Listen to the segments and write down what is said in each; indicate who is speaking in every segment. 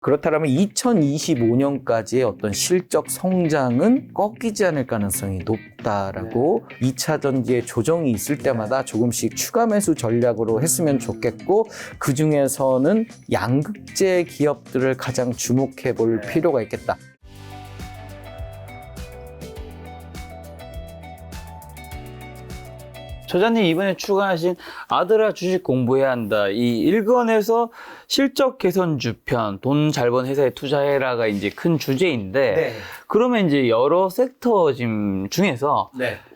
Speaker 1: 그렇다면 2025년까지의 어떤 실적 성장은 꺾이지 않을 가능성이 높다라고 2차 전지의 조정이 있을 때마다 조금씩 추가 매수 전략으로 했으면 좋겠고, 그 중에서는 양극재 기업들을 가장 주목해 볼 필요가 있겠다.
Speaker 2: 저자님 이번에 추가하신 아들아 주식 공부해야 한다. 이 1권에서 실적 개선 주편, 돈 잘 번 회사에 투자해라가 이제 큰 주제인데, 그러면 이제 여러 섹터 지금 중에서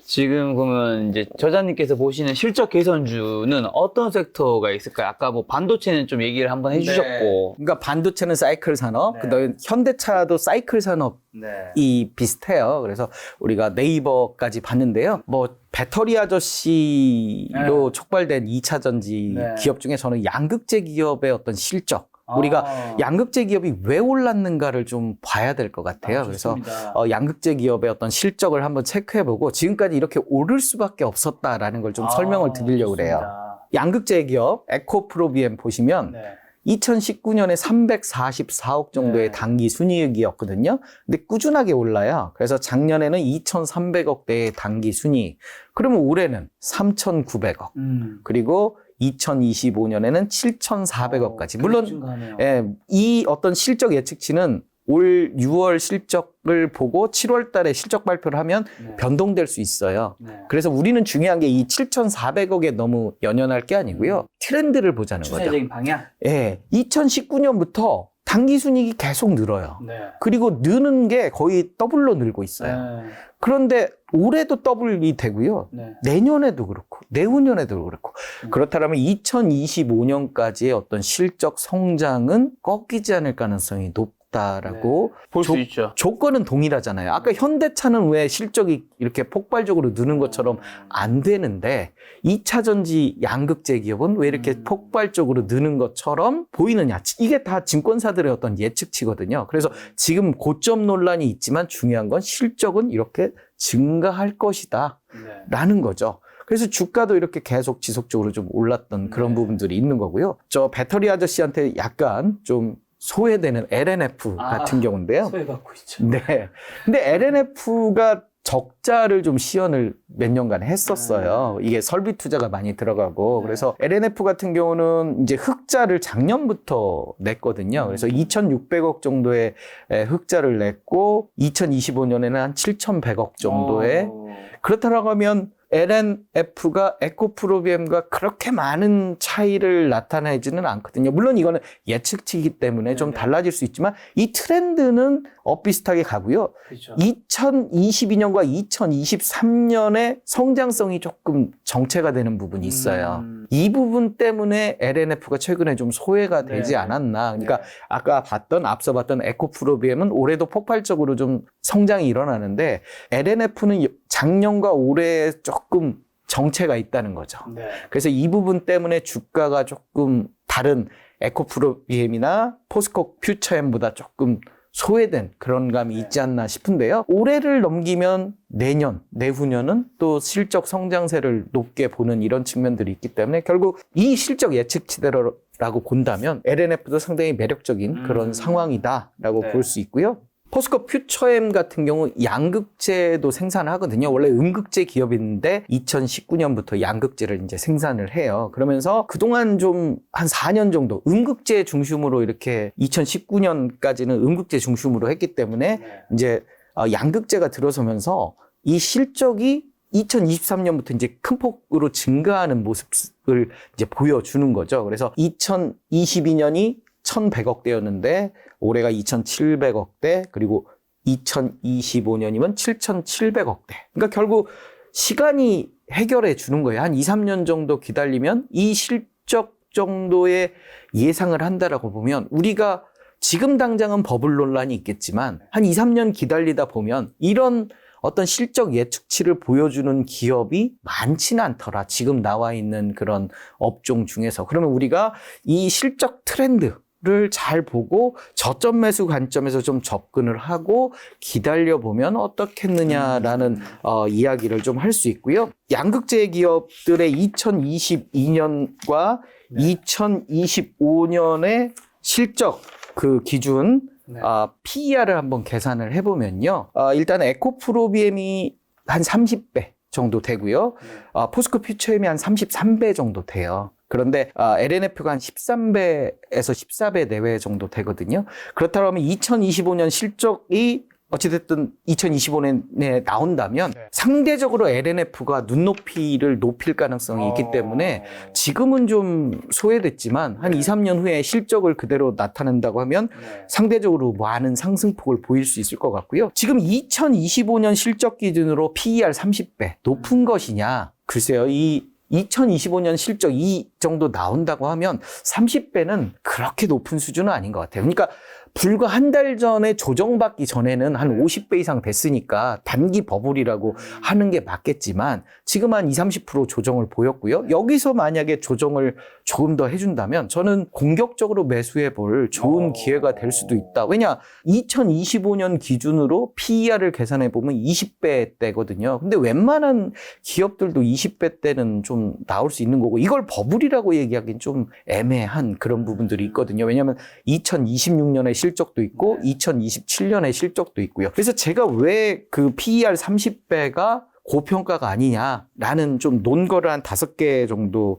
Speaker 2: 지금 그러면 이제 저자님께서 보시는 실적 개선주는 어떤 섹터가 있을까요? 아까 뭐 반도체는 좀 얘기를 한번 해주셨고.
Speaker 1: 그러니까 반도체는 사이클 산업, 그다음에 현대차도 사이클 산업이 비슷해요. 그래서 우리가 네이버까지 봤는데요. 뭐 배터리 아저씨로 촉발된 2차 전지 기업 중에 저는 양극재 기업의 어떤 실적, 우리가 양극재 기업이 왜 올랐는가를 좀 봐야 될 것 같아요. 그래서 양극재 기업의 어떤 실적을 한번 체크해보고 지금까지 이렇게 오를 수밖에 없었다라는 걸 좀 설명을 드리려고 그래요. 양극재 기업 에코프로비엠 보시면 2019년에 344억 정도의 단기 순이익이었거든요. 근데 꾸준하게 올라요. 그래서 작년에는 2,300억대의 단기 순이익. 그러면 올해는 3,900억. 그리고 2025년에는 7,400억까지. 물론 이 어떤 실적 예측치는 올 6월 실적을 보고 7월 달에 실적 발표를 하면 변동될 수 있어요. 그래서 우리는 중요한 게 이 7,400억에 너무 연연할 게 아니고요. 트렌드를 보자는 거죠.
Speaker 2: 추세적인 방향?
Speaker 1: 2019년부터 단기 순이익이 계속 늘어요. 그리고 느는 게 거의 더블로 늘고 있어요. 그런데 올해도 더블이 되고요. 내년에도 그렇고 내후년에도 그렇고. 그렇다면 2025년까지의 어떤 실적 성장은 꺾이지 않을 가능성이 높다라고
Speaker 2: 볼 수 있죠.
Speaker 1: 조건은 동일하잖아요. 아까 현대차는 왜 실적이 이렇게 폭발적으로 느는 것처럼 안 되는데 2차 전지 양극재 기업은 왜 이렇게 폭발적으로 느는 것처럼 보이느냐. 이게 다 증권사들의 어떤 예측치거든요. 그래서 지금 고점 논란이 있지만 중요한 건 실적은 이렇게 증가할 것이다 라는 거죠. 그래서 주가도 이렇게 계속 지속적으로 좀 올랐던 그런 부분들이 있는 거고요. 저 배터리 아저씨한테 약간 좀 소외되는 LNF 같은 경우인데요.
Speaker 2: 소외받고 있죠.
Speaker 1: 근데 LNF가 적자를 좀 시연을 몇 년간 했었어요. 이게 설비 투자가 많이 들어가고. 그래서 LNF 같은 경우는 이제 흑자를 작년부터 냈거든요. 그래서 2,600억 정도의 흑자를 냈고 2025년에는 한 7,100억 정도의. 그렇다고 하면 LNF가 에코프로비엠과 그렇게 많은 차이를 나타내지는 않거든요. 물론 이거는 예측치이기 때문에 좀 달라질 수 있지만 이 트렌드는 비슷하게 가고요.
Speaker 2: 그렇죠.
Speaker 1: 2022년과 2023년의 성장성이 조금 정체가 되는 부분이 있어요. 이 부분 때문에 LNF가 최근에 좀 소외가 되지 않았나. 그러니까 아까 앞서 봤던 에코프로비엠은 올해도 폭발적으로 좀 성장이 일어나는데 LNF는 작년과 올해 조금 정체가 있다는 거죠. 그래서 이 부분 때문에 주가가 조금 다른 에코프로비엠이나 포스코 퓨처엠보다 조금 소외된 그런 감이 있지 않나 싶은데요. 올해를 넘기면 내년, 내후년은 또 실적 성장세를 높게 보는 이런 측면들이 있기 때문에 결국 이 실적 예측치대로라고 본다면 LNF도 상당히 매력적인 그런 상황이다라고 볼 수 있고요. 포스코 퓨처엠 같은 경우 양극재도 생산하거든요. 원래 음극재 기업인데 2019년부터 양극재를 이제 생산을 해요. 그러면서 그동안 좀 한 4년 정도 음극재 중심으로 이렇게 2019년까지는 음극재 중심으로 했기 때문에 이제 양극재가 들어서면서 이 실적이 2023년부터 이제 큰 폭으로 증가하는 모습을 이제 보여주는 거죠. 그래서 2022년이 1,100억대였는데 올해가 2,700억대, 그리고 2025년이면 7,700억대. 그러니까 결국 시간이 해결해 주는 거예요. 한 2, 3년 정도 기다리면 이 실적 정도의 예상을 한다라고 보면 우리가 지금 당장은 버블 논란이 있겠지만 한 2, 3년 기다리다 보면 이런 어떤 실적 예측치를 보여주는 기업이 많지는 않더라. 지금 나와 있는 그런 업종 중에서. 그러면 우리가 이 실적 트렌드 를 잘 보고 저점 매수 관점에서 좀 접근을 하고 기다려보면 어떻겠느냐라는 이야기를 좀 할 수 있고요. 양극재 기업들의 2022년과 2025년의 실적 그 기준
Speaker 2: 네.
Speaker 1: PER을 한번 계산을 해보면요. 일단 에코프로비엠이 한 30배 정도 되고요. 포스코 퓨처엠이 한 33배 정도 돼요. 그런데 LNF가 한 13배에서 14배 내외 정도 되거든요. 그렇다면 2025년 실적이 어찌됐든 2025년에 나온다면 상대적으로 LNF가 눈높이를 높일 가능성이 있기 때문에 지금은 좀 소외됐지만 한 2, 3년 후에 실적을 그대로 나타낸다고 하면 상대적으로 많은 상승폭을 보일 수 있을 것 같고요. 지금 2025년 실적 기준으로 PER 30배 높은 것이냐? 글쎄요. 이 2025년 실적 이 정도 나온다고 하면 30배는 그렇게 높은 수준은 아닌 것 같아요. 그러니까 불과 한 달 전에 조정받기 전에는 한 50배 이상 됐으니까 단기 버블이라고 하는 게 맞겠지만 지금 한 20, 30% 조정을 보였고요. 여기서 만약에 조정을 조금 더 해준다면 저는 공격적으로 매수해 볼 좋은 기회가 될 수도 있다. 왜냐? 2025년 기준으로 PER을 계산해 보면 20배대거든요. 근데 웬만한 기업들도 20배대는 좀 나올 수 있는 거고 이걸 버블이라고 얘기하기는 좀 애매한 그런 부분들이 있거든요. 왜냐하면 2026년에 실적도 있고 2027년에 실적도 있고요. 그래서 제가 왜 그 PER 30배가 고평가가 아니냐라는 좀 논거를 한 5개 정도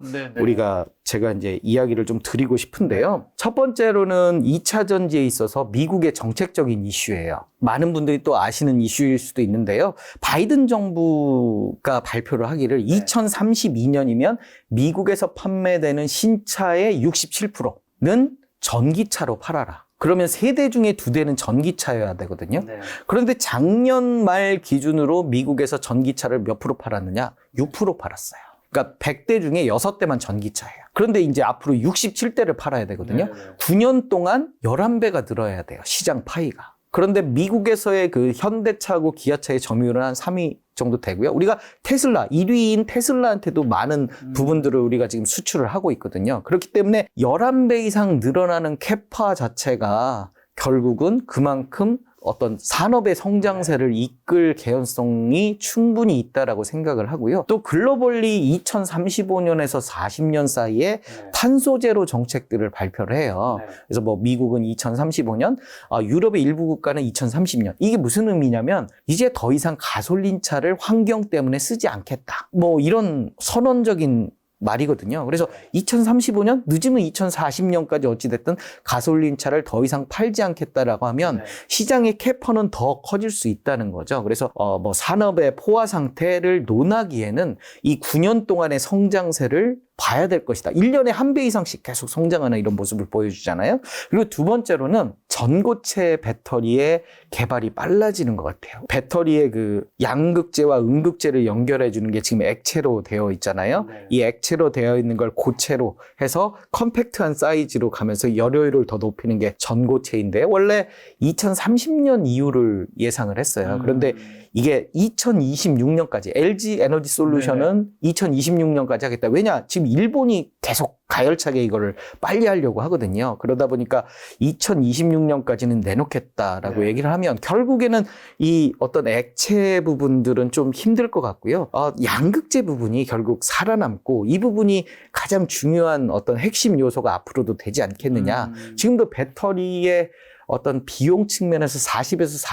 Speaker 1: 제가 이제 이야기를 좀 드리고 싶은데요. 첫 번째로는 2차 전지에 있어서 미국의 정책적인 이슈예요. 많은 분들이 또 아시는 이슈일 수도 있는데요. 바이든 정부가 발표를 하기를 2032년이면 미국에서 판매되는 신차의 67%는 전기차로 팔아라. 그러면 3대 중에 2대는 전기차여야 되거든요. 그런데 작년 말 기준으로 미국에서 전기차를 몇 프로 팔았느냐? 6% 팔았어요. 그러니까 100대 중에 6대만 전기차예요. 그런데 이제 앞으로 67대를 팔아야 되거든요. 9년 동안 11배가 늘어야 돼요. 시장 파이가. 그런데 미국에서의 그 현대차하고 기아차의 점유율은 한 3위 정도 되고요. 우리가 테슬라, 1위인 테슬라한테도 많은 부분들을 우리가 지금 수출을 하고 있거든요. 그렇기 때문에 11배 이상 늘어나는 캐파 자체가 결국은 그만큼 어떤 산업의 성장세를 이끌 개연성이 충분히 있다라고 생각을 하고요. 또 글로벌리 2035년에서 40년 사이에 탄소 제로 정책들을 발표를 해요. 그래서 뭐 미국은 2035년, 유럽의 일부 국가는 2030년. 이게 무슨 의미냐면 이제 더 이상 가솔린 차를 환경 때문에 쓰지 않겠다. 뭐 이런 선언적인 말이거든요. 그래서 2035년 늦으면 2040년까지 어찌됐든 가솔린 차를 더 이상 팔지 않겠다라고 하면 시장의 캐퍼는 더 커질 수 있다는 거죠. 그래서 뭐 산업의 포화 상태를 논하기에는 이 9년 동안의 성장세를 봐야 될 것이다. 1년에 1배 이상씩 계속 성장하는 이런 모습을 보여주잖아요. 그리고 두 번째로는 전고체 배터리의 개발이 빨라지는 것 같아요. 배터리의 그 양극재와 음극재를 연결해 주는 게 지금 액체로 되어 있잖아요. 이 액체로 되어 있는 걸 고체로 해서 컴팩트한 사이즈로 가면서 열효율을 더 높이는 게 전고체인데 원래 2030년 이후를 예상을 했어요. 그런데 이게 2026년까지 LG 에너지 솔루션은 2026년까지 하겠다. 왜냐? 지금 일본이 계속 가열차게 이거를 빨리 하려고 하거든요. 그러다 보니까 2026년까지는 내놓겠다라고 얘기를 하면 결국에는 이 어떤 액체 부분들은 좀 힘들 것 같고요. 양극재 부분이 결국 살아남고 이 부분이 가장 중요한 어떤 핵심 요소가 앞으로도 되지 않겠느냐. 지금도 배터리의 어떤 비용 측면에서 40에서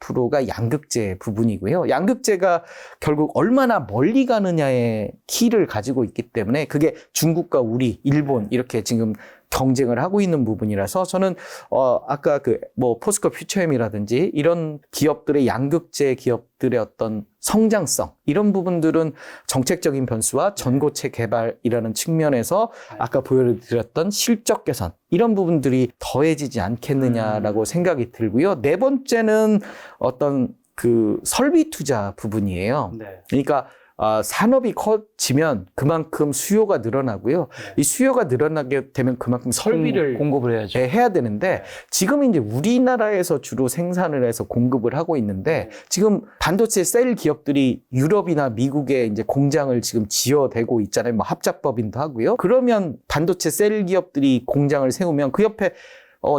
Speaker 1: 45%가 양극재 부분이고요. 양극재가 결국 얼마나 멀리 가느냐의 키를 가지고 있기 때문에 그게 중국과 우리, 일본 이렇게 지금 경쟁을 하고 있는 부분이라서 저는 아까 그 뭐 포스코 퓨처엠이라든지 이런 기업들의 양극재 기업들의 어떤 성장성 이런 부분들은 정책적인 변수와 전고체 개발이라는 측면에서 아까 보여드렸던 실적 개선 이런 부분들이 더해지지 않겠느냐라고 생각이 들고요. 네 번째는 어떤 그 설비 투자 부분이에요. 그러니까 산업이 커지면 그만큼 수요가 늘어나고요. 이 수요가 늘어나게 되면 그만큼 설비를
Speaker 2: 공급을 해야죠.
Speaker 1: 해야 되는데 지금 이제 우리나라에서 주로 생산을 해서 공급을 하고 있는데 지금 반도체 셀 기업들이 유럽이나 미국에 이제 공장을 지금 지어대고 있잖아요. 뭐 합작법인도 하고요. 그러면 반도체 셀 기업들이 공장을 세우면 그 옆에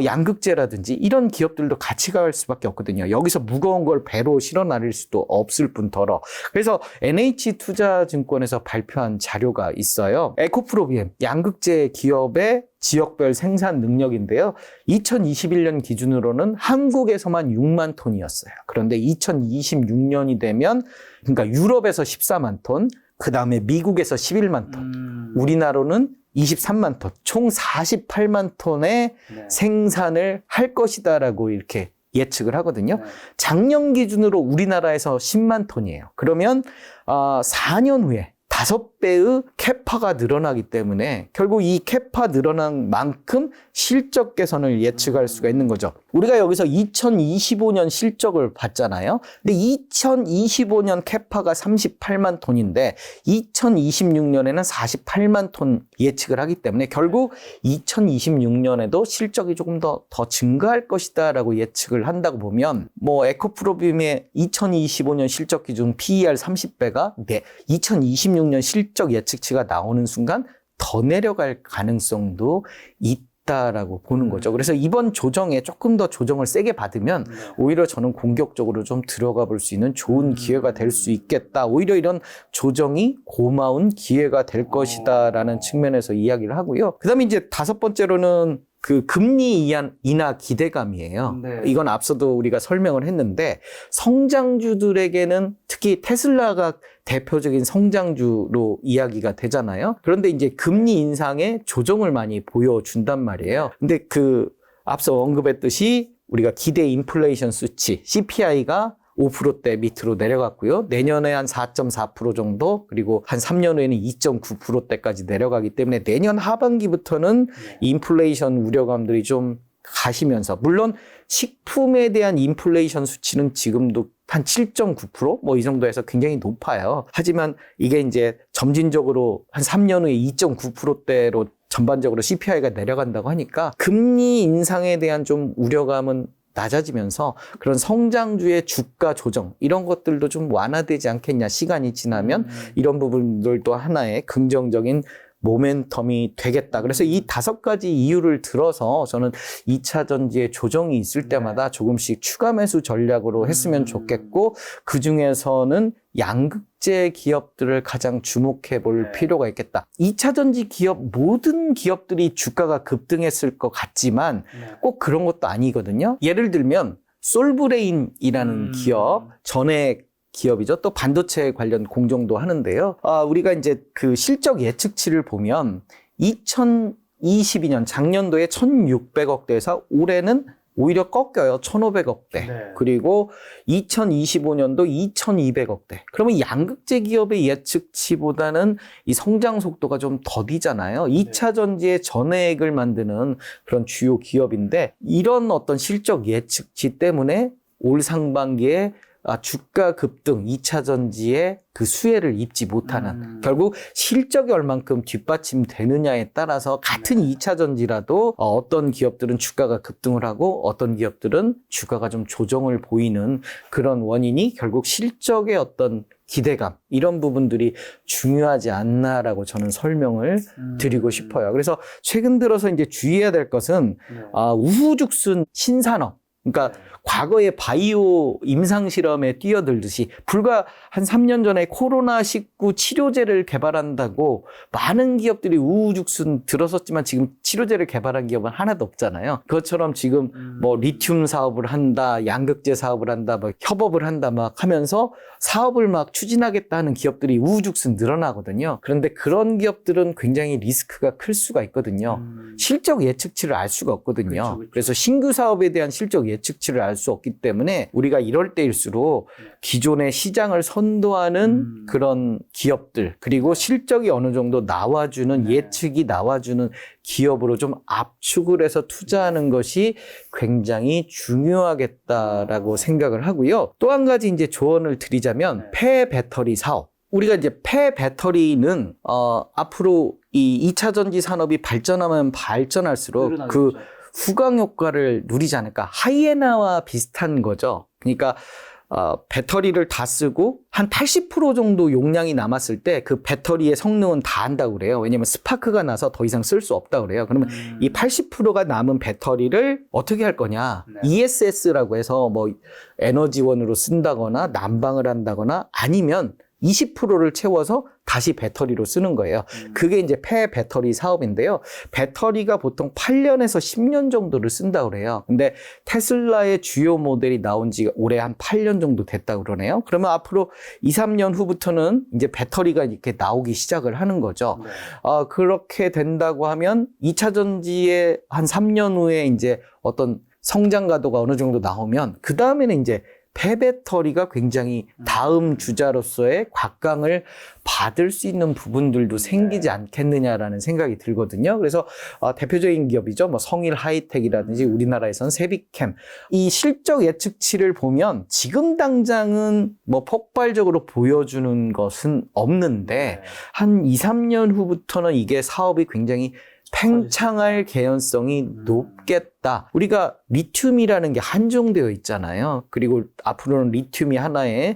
Speaker 1: 양극재라든지 이런 기업들도 같이 갈 수밖에 없거든요. 여기서 무거운 걸 배로 실어 나를 수도 없을 뿐더러. 그래서 NH투자증권에서 발표한 자료가 있어요. 에코프로비엠 양극재 기업의 지역별 생산 능력인데요. 2021년 기준으로는 한국에서만 6만 톤이었어요. 그런데 2026년이 되면 그러니까 유럽에서 14만 톤, 그 다음에 미국에서 11만 톤, 우리나라는 23만 톤, 총 48만 톤의 생산을 할 것이다라고 이렇게 예측을 하거든요. 작년 기준으로 우리나라에서 10만 톤이에요. 그러면 4년 후에 5배의 캐파가 늘어나기 때문에 결국 이 캐파 늘어난 만큼 실적 개선을 예측할 수가 있는 거죠. 우리가 여기서 2025년 실적을 봤잖아요. 근데 2025년 캐파가 38만 톤인데 2026년에는 48만 톤 예측을 하기 때문에 결국 2026년에도 실적이 조금 더 증가할 것이다라고 예측을 한다고 보면 뭐 에코프로비움의 2025년 실적 기준 PER 30배가 2026년 실적 예측치가 나오는 순간 더 내려갈 가능성도 있다라고 보는 거죠. 그래서 이번 조정에 조금 더 조정을 세게 받으면 오히려 저는 공격적으로 좀 들어가 볼 수 있는 좋은 기회가 될 수 있겠다. 오히려 이런 조정이 고마운 기회가 될 것이다라는 측면에서 이야기를 하고요. 그다음에 이제 5번째로는 그 금리 인하 기대감이에요. 네. 이건 앞서도 우리가 설명을 했는데 성장주들에게는 특히 테슬라가 대표적인 성장주로 이야기가 되잖아요. 그런데 이제 금리 인상에 조정을 많이 보여준단 말이에요. 근데 그 앞서 언급했듯이 우리가 기대 인플레이션 수치 CPI가 5%대 밑으로 내려갔고요. 내년에 한 4.4% 정도, 그리고 한 3년 후에는 2.9%대까지 내려가기 때문에 내년 하반기부터는 인플레이션 우려감들이 좀 가시면서, 물론 식품에 대한 인플레이션 수치는 지금도 한 7.9% 뭐 이 정도에서 굉장히 높아요. 하지만 이게 이제 점진적으로 한 3년 후에 2.9%대로 전반적으로 CPI가 내려간다고 하니까 금리 인상에 대한 좀 우려감은 낮아지면서 그런 성장주의 주가 조정 이런 것들도 좀 완화되지 않겠냐. 시간이 지나면 이런 부분들도 하나의 긍정적인 모멘텀이 되겠다. 그래서 이 5가지 이유를 들어서 저는 2차 전지의 조정이 있을 때마다 조금씩 추가 매수 전략으로 했으면 좋겠고, 그중에서는 양극재 기업들을 가장 주목해 볼 필요가 있겠다. 2차 전지 기업 모든 기업들이 주가가 급등했을 것 같지만 꼭 그런 것도 아니거든요. 예를 들면 솔브레인이라는 기업, 전에 기업이죠. 또 반도체 관련 공정도 하는데요. 우리가 이제 그 실적 예측치를 보면 2022년 작년도에 1,600억대에서 올해는 오히려 꺾여요. 1,500억대. 네. 그리고 2025년도 2,200억대. 그러면 양극재 기업의 예측치보다는 이 성장 속도가 좀 더디잖아요. 2차 전지의 전해액을 만드는 그런 주요 기업인데 이런 어떤 실적 예측치 때문에 올 상반기에 주가 급등, 2차 전지의 그 수혜를 입지 못하는, 결국 실적이 얼만큼 뒷받침되느냐에 따라서 같은 2차 전지라도 어떤 기업들은 주가가 급등을 하고 어떤 기업들은 주가가 좀 조정을 보이는 그런 원인이 결국 실적의 어떤 기대감, 이런 부분들이 중요하지 않나라고 저는 설명을 드리고 싶어요. 그래서 최근 들어서 이제 주의해야 될 것은 우후죽순 신산업, 그러니까 과거에 바이오 임상실험에 뛰어들듯이 불과 한 3년 전에 코로나19 치료제를 개발한다고 많은 기업들이 우후죽순 들어섰지만 지금 치료제를 개발한 기업은 하나도 없잖아요. 그것처럼 지금 뭐 리튬 사업을 한다, 양극재 사업을 한다, 뭐 협업을 한다 막 하면서 사업을 막 추진하겠다 하는 기업들이 우후죽순 늘어나거든요. 그런데 그런 기업들은 굉장히 리스크가 클 수가 있거든요. 실적 예측치를 알 수가 없거든요. 그렇죠. 그래서 신규 사업에 대한 실적 예측치를 알 수 없기 때문에 우리가 이럴 때일수록 기존의 시장을 선도하는 그런 기업들, 그리고 실적이 어느 정도 나와주는, 예측이 나와주는 기업으로 좀 압축을 해서 투자하는 것이 굉장히 중요하겠다라고 생각을 하고요. 또 한 가지 이제 조언을 드리자면 폐배터리 사업. 우리가 이제 폐배터리는 앞으로 이 2차 전지 산업이 발전하면 발전할수록 그 후광 효과를 누리지 않을까. 하이에나와 비슷한 거죠. 그러니까 배터리를 다 쓰고 한 80% 정도 용량이 남았을 때 그 배터리의 성능은 다 한다고 그래요. 왜냐면 스파크가 나서 더 이상 쓸 수 없다고 그래요. 그러면 이 80%가 남은 배터리를 어떻게 할 거냐? ESS라고 해서 뭐 에너지원으로 쓴다거나 난방을 한다거나 아니면 20%를 채워서 다시 배터리로 쓰는 거예요. 그게 이제 폐배터리 사업인데요. 배터리가 보통 8년에서 10년 정도를 쓴다고 그래요. 근데 테슬라의 주요 모델이 나온 지 올해 한 8년 정도 됐다고 그러네요. 그러면 앞으로 2, 3년 후부터는 이제 배터리가 이렇게 나오기 시작을 하는 거죠. 그렇게 된다고 하면 2차 전지의 한 3년 후에 이제 어떤 성장 가도가 어느 정도 나오면 그 다음에는 이제 폐배터리가 굉장히 다음 주자로서의 곽강을 받을 수 있는 부분들도 생기지 않겠느냐라는 생각이 들거든요. 그래서 대표적인 기업이죠. 뭐 성일 하이텍이라든지 우리나라에서는 세비캠. 이 실적 예측치를 보면 지금 당장은 뭐 폭발적으로 보여주는 것은 없는데 한 2, 3년 후부터는 이게 사업이 굉장히 팽창할 개연성이 높겠다. 우리가 리튬이라는 게 한정되어 있잖아요. 그리고 앞으로는 리튬이 하나의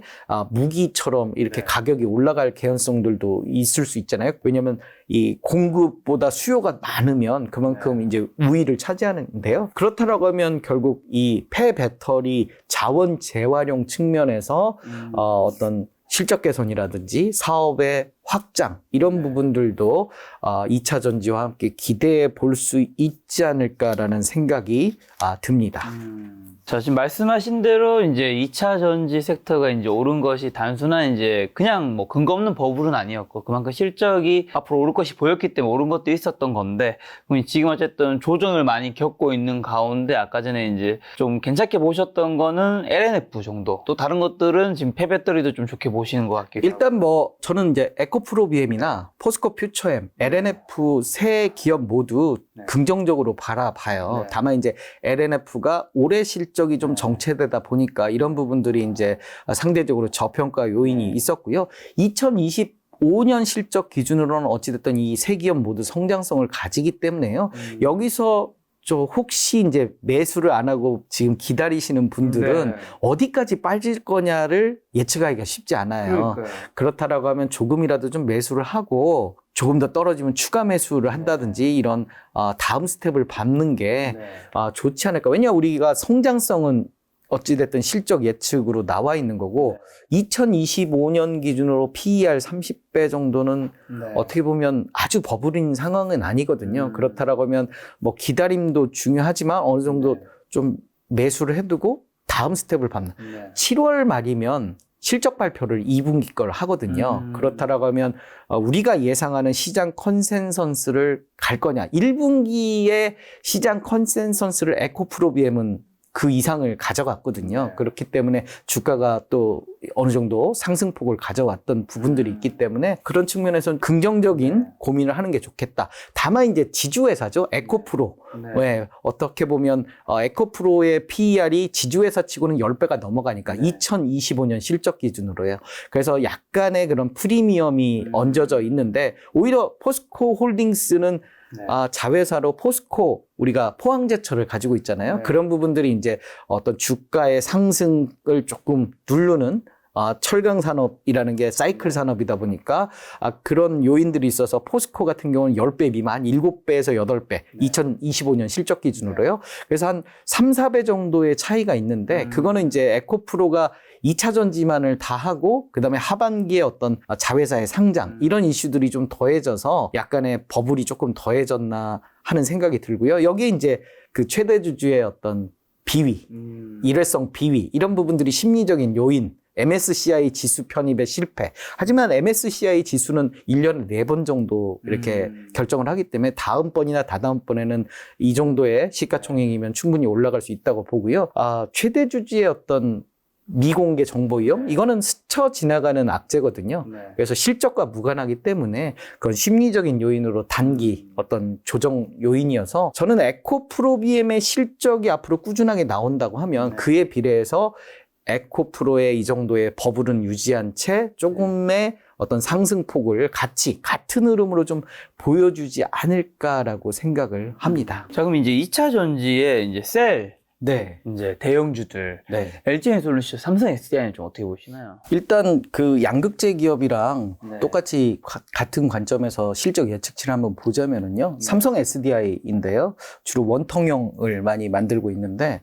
Speaker 1: 무기처럼 이렇게 가격이 올라갈 개연성들도 있을 수 있잖아요. 왜냐하면 이 공급보다 수요가 많으면 그만큼 이제 우위를 차지하는데요. 그렇다라고 하면 결국 이 폐배터리 자원 재활용 측면에서 어떤 실적 개선이라든지 사업의 확장 이런 부분들도 2차 전지와 함께 기대해 볼 수 있지 않을까라는 생각이 듭니다.
Speaker 2: 자, 지금 말씀하신 대로 이제 2차 전지 섹터가 이제 오른 것이 단순한 이제 그냥 뭐 근거 없는 버블은 아니었고 그만큼 실적이 앞으로 오를 것이 보였기 때문에 오른 것도 있었던 건데 지금 어쨌든 조정을 많이 겪고 있는 가운데 아까 전에 이제 좀 괜찮게 보셨던 거는 LNF 정도 또 다른 것들은 지금 폐배터리도 좀 좋게 보시는 것 같기도 하고.
Speaker 1: 일단 뭐 저는 이제 에코프로비엠이나 포스코 퓨처엠, LNF 세 기업 모두 긍정적으로 바라봐요. 다만 이제 LNF가 올해 실적이 좀 정체되다 보니까 이런 부분들이 이제 상대적으로 저평가 요인이 있었고요. 2025년 실적 기준으로는 어찌됐든 이 세 기업 모두 성장성을 가지기 때문에요. 여기서 혹시 이제 매수를 안 하고 지금 기다리시는 분들은 어디까지 빠질 거냐를 예측하기가 쉽지 않아요. 그렇다라고 하면 조금이라도 좀 매수를 하고 조금 더 떨어지면 추가 매수를 한다든지 이런 다음 스텝을 밟는 게 좋지 않을까. 왜냐 우리가 성장성은 어찌됐든 실적 예측으로 나와 있는 거고 2025년 기준으로 PER 30배 정도는 어떻게 보면 아주 버블인 상황은 아니거든요. 그렇다라고 하면 뭐 기다림도 중요하지만 어느 정도 좀 매수를 해두고 다음 스텝을 밟는 7월 말이면 실적 발표를 2분기 걸 하거든요. 그렇다라고 하면 우리가 예상하는 시장 컨센서스를 갈 거냐. 1분기에 시장 컨센서스를 에코프로비엠은 그 이상을 가져갔거든요. 그렇기 때문에 주가가 또 어느 정도 상승폭을 가져왔던 부분들이 있기 때문에 그런 측면에서는 긍정적인 고민을 하는 게 좋겠다. 다만 이제 지주회사죠. 에코프로. 어떻게 보면 에코프로의 PER이 지주회사 치고는 10배가 넘어가니까 2025년 실적 기준으로요. 그래서 약간의 그런 프리미엄이 얹어져 있는데 오히려 포스코 홀딩스는 자회사로 포스코 우리가 포항제철을 가지고 있잖아요. 그런 부분들이 이제 어떤 주가의 상승을 조금 누르는 철강 산업이라는 게 사이클 산업이다 보니까 그런 요인들이 있어서 포스코 같은 경우는 10배 미만, 7배에서 8배, 2025년 실적 기준으로요. 그래서 한 3, 4배 정도의 차이가 있는데 그거는 이제 에코프로가 2차 전지만을 다 하고 그다음에 하반기에 어떤 자회사의 상장 이런 이슈들이 좀 더해져서 약간의 버블이 조금 더해졌나 하는 생각이 들고요. 여기에 이제 그 최대 주주의 어떤 비위, 일회성 비위 이런 부분들이 심리적인 요인 MSCI 지수 편입의 실패. 하지만 MSCI 지수는 1년에 4번 정도 이렇게 결정을 하기 때문에 다음번이나 다다음번에는 이 정도의 시가총액이면 충분히 올라갈 수 있다고 보고요. 최대 주주의 어떤 미공개 정보 위험? 이거는 스쳐 지나가는 악재거든요. 그래서 실적과 무관하기 때문에 그건 심리적인 요인으로 단기 어떤 조정 요인이어서 저는 에코프로비엠의 실적이 앞으로 꾸준하게 나온다고 하면 그에 비례해서 에코프로의 이 정도의 버블은 유지한 채 조금의 어떤 상승폭을 같은 흐름으로 좀 보여주지 않을까라고 생각을 합니다.
Speaker 2: 자, 그럼 이제 2차 전지에 이제 셀
Speaker 1: 네.
Speaker 2: 이제 대형주들
Speaker 1: 네.
Speaker 2: LG에너지솔루션, 삼성 SDI는 좀 어떻게 보시나요?
Speaker 1: 일단 그 양극재 기업이랑
Speaker 2: 네.
Speaker 1: 똑같이 같은 관점에서 실적 예측치를 한번 보자면은요.
Speaker 2: 네.
Speaker 1: 삼성 SDI인데요. 주로 원통형을 많이 만들고 있는데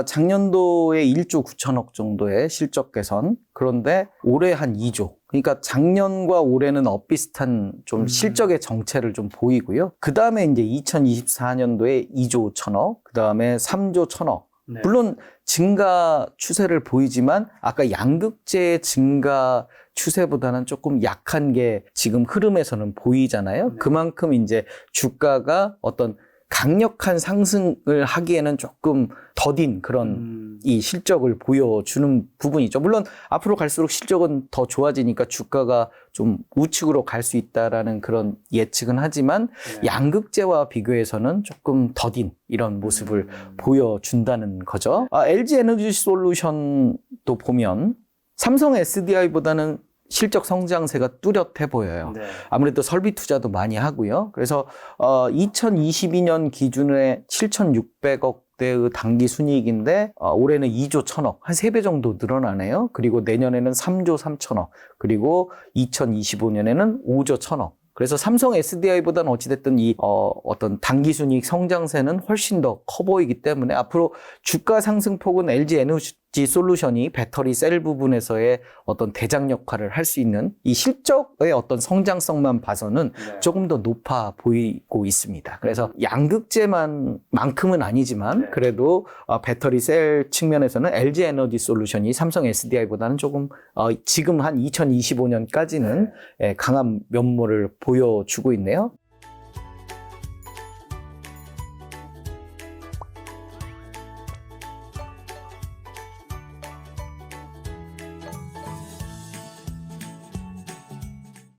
Speaker 1: 작년도에 1조 9천억 정도의 실적 개선. 그런데 올해 한 2조. 그러니까 작년과 올해는 엇비슷한 좀 실적의 정체를 좀 보이고요. 그 다음에 이제 2024년도에 2조 5천억, 그 다음에 3조 1천억.
Speaker 2: 네.
Speaker 1: 물론 증가 추세를 보이지만 아까 양극재의 증가 추세보다는 조금 약한 게 지금 흐름에서는 보이잖아요.
Speaker 2: 네.
Speaker 1: 그만큼 이제 주가가 어떤 강력한 상승을 하기에는 조금 더딘 그런 이 실적을 보여주는 부분이죠. 물론 앞으로 갈수록 실적은 더 좋아지니까 주가가 좀 우측으로 갈 수 있다라는 그런 예측은 하지만
Speaker 2: 네.
Speaker 1: 양극재와 비교해서는 조금 더딘 이런 모습을 보여준다는 거죠. LG 에너지 솔루션도 보면 삼성 SDI보다는 실적 성장세가 뚜렷해 보여요.
Speaker 2: 네.
Speaker 1: 아무래도 설비 투자도 많이 하고요. 그래서 2022년 기준에 7,600억 대의 당기 순이익인데 올해는 2조 1천억, 한 3배 정도 늘어나네요. 그리고 내년에는 3조 3천억, 그리고 2025년에는 5조 1천억. 그래서 삼성 SDI보다는 어찌됐든 이 어떤 당기순이익 성장세는 훨씬 더 커 보이기 때문에 앞으로 주가 상승폭은 LG 에너지 솔루션이 배터리 셀 부분에서의 어떤 대장 역할을 할 수 있는 이 실적의 어떤 성장성만 봐서는
Speaker 2: 네.
Speaker 1: 조금 더 높아 보이고 있습니다. 그래서 양극재만큼은 아니지만
Speaker 2: 네.
Speaker 1: 그래도 배터리 셀 측면에서는 LG 에너지 솔루션이 삼성 SDI보다는 조금 지금 한 2025년까지는 강한 면모를 보여주고 있네요.